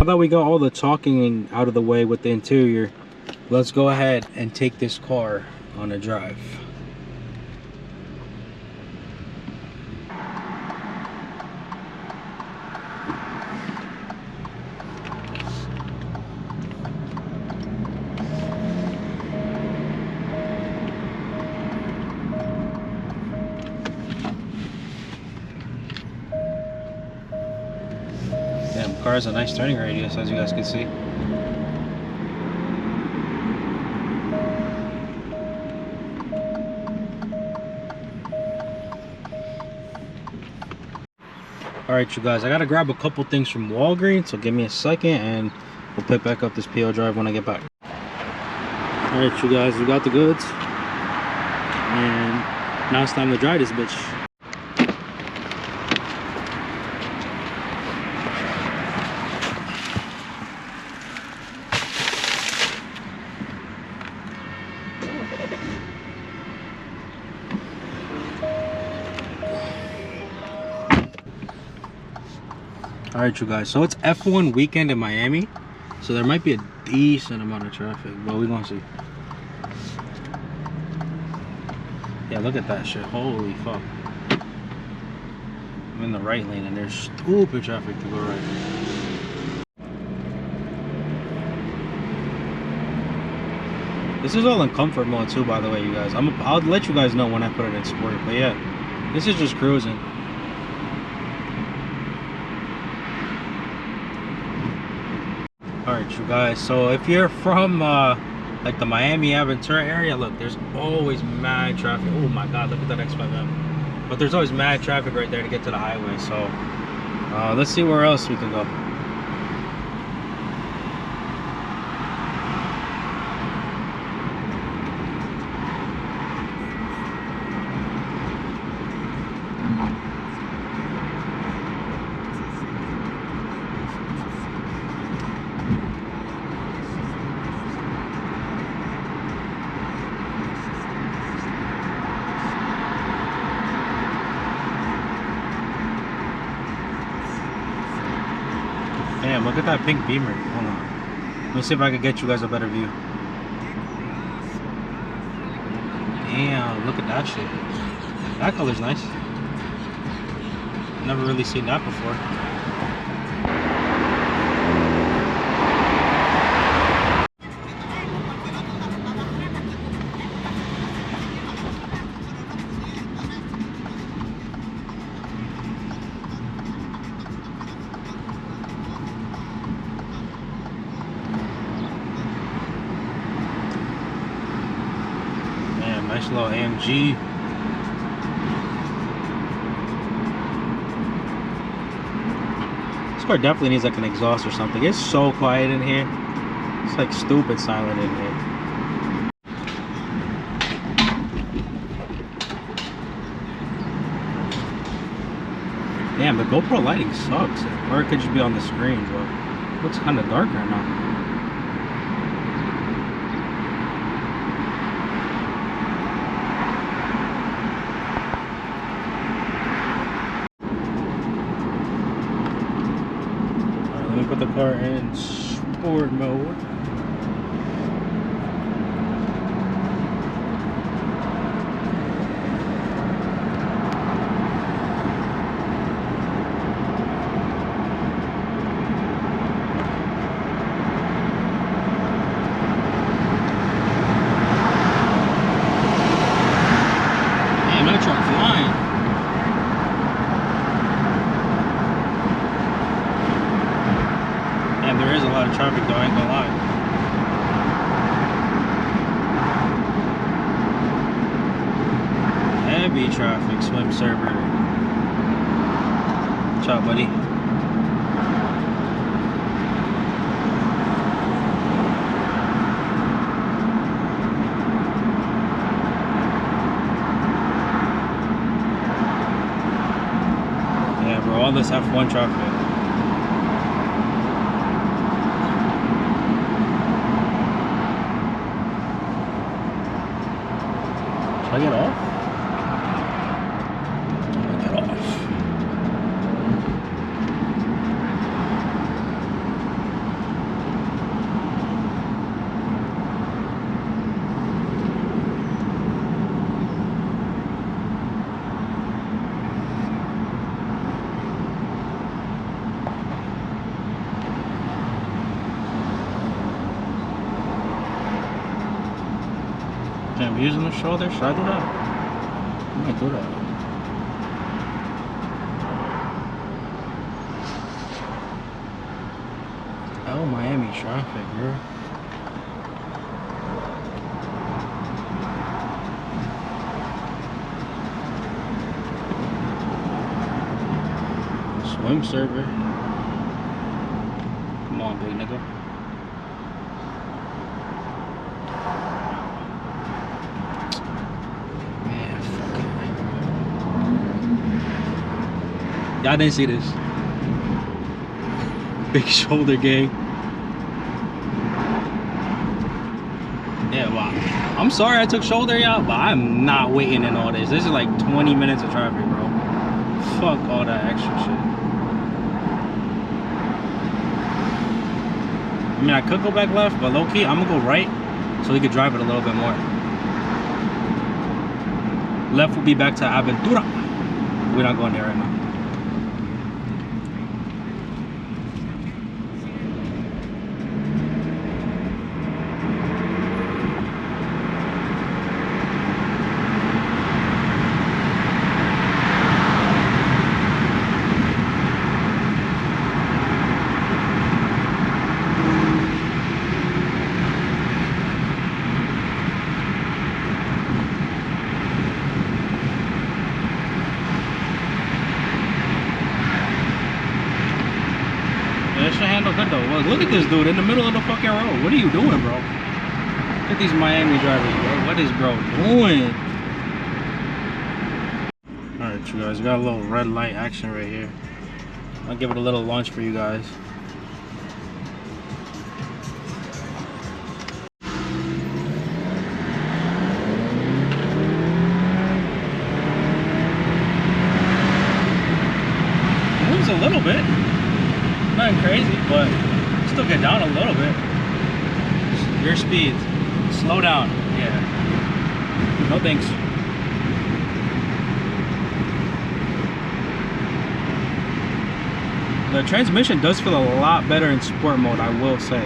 Now that we got all the talking out of the way with the interior, let's go ahead and take this car on a drive. Damn, car has a nice turning radius, as you guys can see. Alright, you guys, I gotta grab a couple things from Walgreens, so give me a second and we'll pick back up this PO drive when I get back. Alright, you guys, we got the goods. And now it's time to dry this bitch. Alright, you guys, so it's F1 weekend in Miami, so there might be a decent amount of traffic, but we're gonna see. Yeah, look at that shit, holy fuck. I'm in the right lane and there's stupid traffic to go right. This is all in comfort mode too, by the way, you guys. I'll let you guys know when I put it in sport, but yeah, this is just cruising. Alright, you guys, so if you're from like the Miami Aventura area, look, there's always mad traffic. Oh my god, look at that X5M. But there's always mad traffic right there to get to the highway, so let's see where else we can go. Damn, look at that pink Beamer. Hold on. Let me see if I can get you guys a better view. Damn, look at that shit. That color's nice. Never really seen that before. Nice little AMG. This car definitely needs like an exhaust or something. It's so quiet in here. It's like stupid silent in here. Damn, the GoPro lighting sucks. Or it could just be on the screen, but it looks kind of dark right now. Put the car in sport mode. Damn, that truck flying. There is a lot of traffic though, I ain't gonna lie. Heavy traffic, swim server. Watch out, buddy. Yeah, bro, all this F1 traffic. Should I get off? Get off. Okay, I'm using the shoulder. Should I do that? I might do that. Oh, Miami traffic, bro. Swim server. Come on, big nigga. Man, fuck it. Y'all didn't see this. Big shoulder gang. Yeah, wow. I'm sorry I took shoulder, y'all, but I'm not waiting in all this. This is like 20 minutes of traffic, bro. Fuck all that extra shit. I mean, I could go back left, but low-key, I'm gonna go right so we could drive it a little bit more. Left will be back to Aventura. We're not going there right now. That should handle good though. Look at this dude in the middle of the fucking road. What are you doing, bro? Look at these Miami drivers, bro. What is bro doing? Alright, you guys, we got a little red light action right here. I'll give it a little launch for you guys. Moves a little bit. Nothing crazy, but still get down a little bit. Your speed. Slow down. Yeah. No thanks. The transmission does feel a lot better in sport mode, I will say.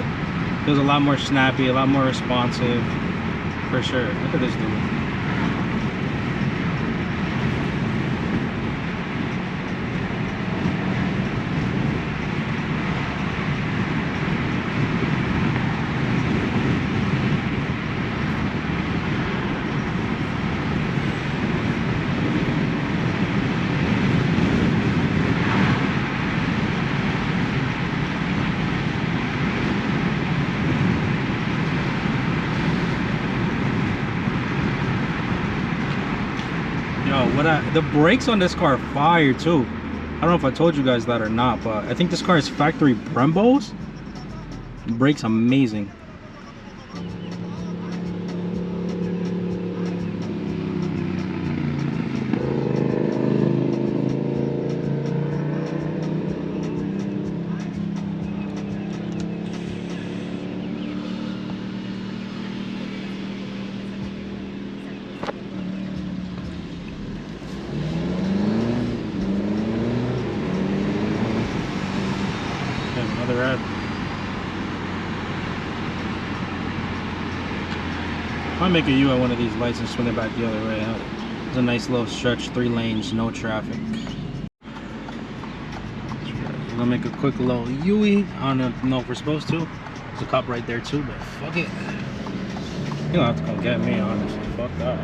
Feels a lot more snappy, a lot more responsive. For sure. Look at this dude. The brakes on this car are fire too. I don't know if I told you guys that or not, but I think this car is factory Brembos. Brakes amazing. Another ad. I'll make a U at one of these lights and swing it back the other way. It's a nice little stretch, 3 lanes, no traffic. We're gonna make a quick little U-ey. I don't know if we're supposed to. There's a cop right there too, but fuck it. You don't have to come get me, honestly. Fuck that.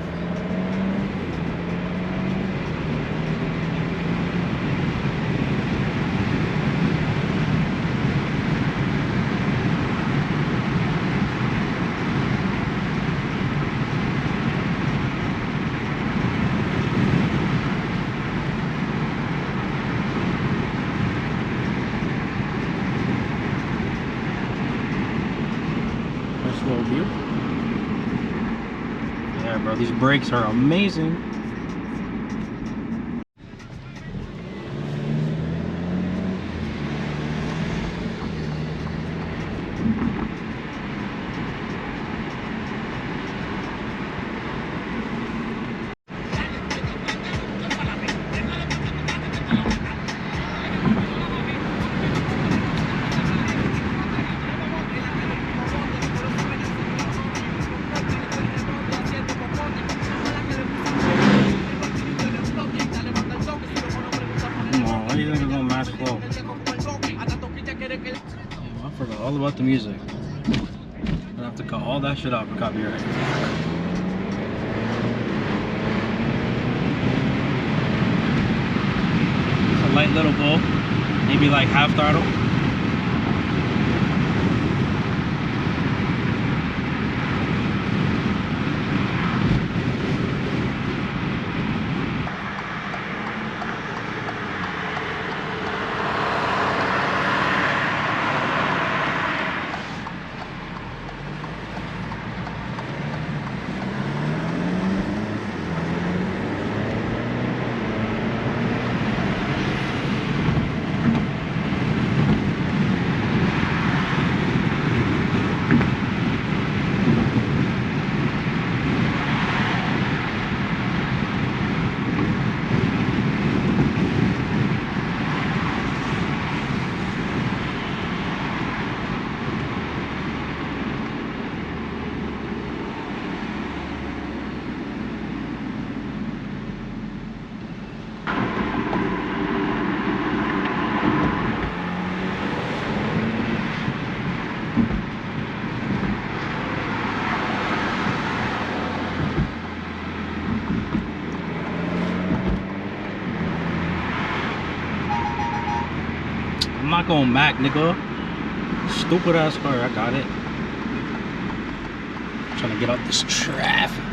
Little view. Yeah, bro, these brakes are amazing. all about the music. I'm gonna have to cut all that shit out for copyright. It's a light little bull, maybe like half throttle. I'm not going Mac, nigga. Stupid ass car, I got it. Trying to get out this traffic.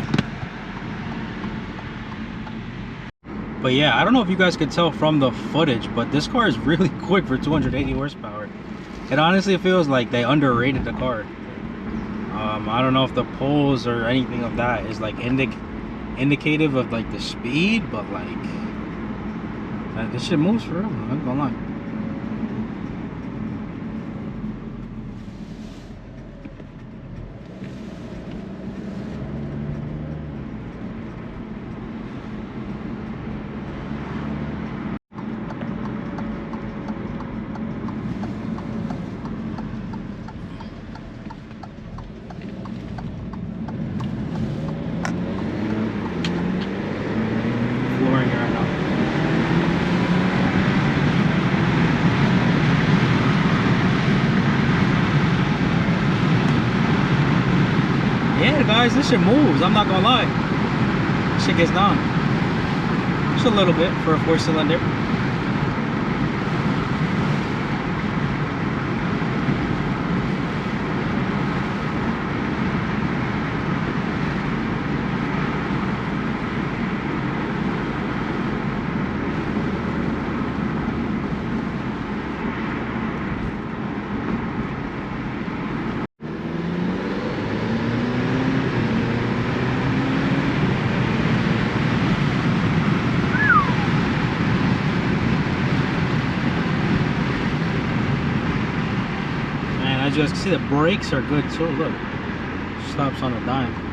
But yeah, I don't know if you guys could tell from the footage, but this car is really quick for 280 horsepower. It honestly feels like they underrated the car. I don't know if the pulls or anything of that is like indicative of like the speed, but like this shit moves for real. I'm not gonna lie. Yeah, guys, this shit moves. I'm not gonna lie. Shit gets down. Just a little bit for a 4-cylinder. As you guys can see, the brakes are good too. Look, stops on a dime.